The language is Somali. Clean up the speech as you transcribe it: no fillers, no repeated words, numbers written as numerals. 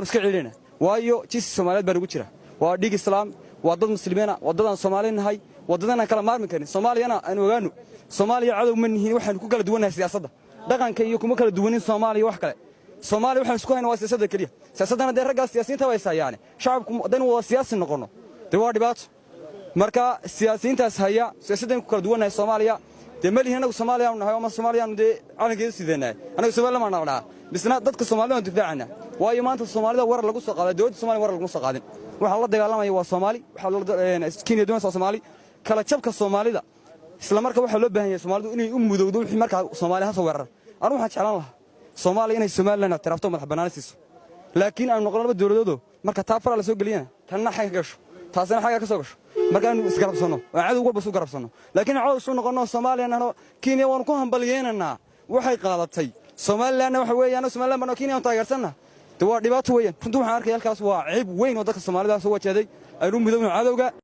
iska celinayna waayo jiis Soomaaliyeed baa ugu jira waa dhig islaam waa dad muslimiina wadadan Soomaaliyeed wadadana kala maarmi karin Soomaaliyana aan ogaano Soomaaliya cadow ma nihiin waxaan ku kala duwanahay siyaasadda dhaqanka iyo kuma kala duwanin Soomaaliya wax kale Soomaaliya waxaan isku haynaa waa siyaasadda kaliya siyaasadana de ragga siyaasiyiinta way saayaan shacabku dan waa siyaasi noqono de waa dhibaato marka siyaasiyiintaas haya siyaasaddan ku kala duwanahay Soomaaliya de malihin anagu Soomaaliya u nahay ama Soomaaliya de calankeeda sideenay anagu Soomaaliya ma naqnaa bisna dadka Soomaaliya difaacana waayo maanta Soomaalida war lagu soo qaaday dawladda Soomaaliya war lagu soo qaadin waxa la dagaalamay waa Soomaali waxa la Kenya doonaysa Soomaali kala jabka Soomaalida isla markaa waxa loo baahan yahay Soomaalidu inay u mudowdo wixii markaa Soomaaliya soo weerar anu waxaan jeclaan lahaa Soomaaliya inay Soomaaliland tarafto madax banaanaysiiso laakiin aan noqon laba dawladood marka taafara la soo galiyana tanna xaq ka gasho taasina xaq ka soo gasho marka aanu isgarabsano cadow walba soo garabsano laakiin cadow soo noqono Soomaaliya Kenya waan ku hambalyeynana waxay qaadatay Soomaaliland waxa weeyaan Soomaaliland bana Kenya taageersana waa dhibaato weeyaan runtii waxaan arkay halkaas waa ceeb weyn oo dadka Soomaalida soo wajaday ay u midowno cadowga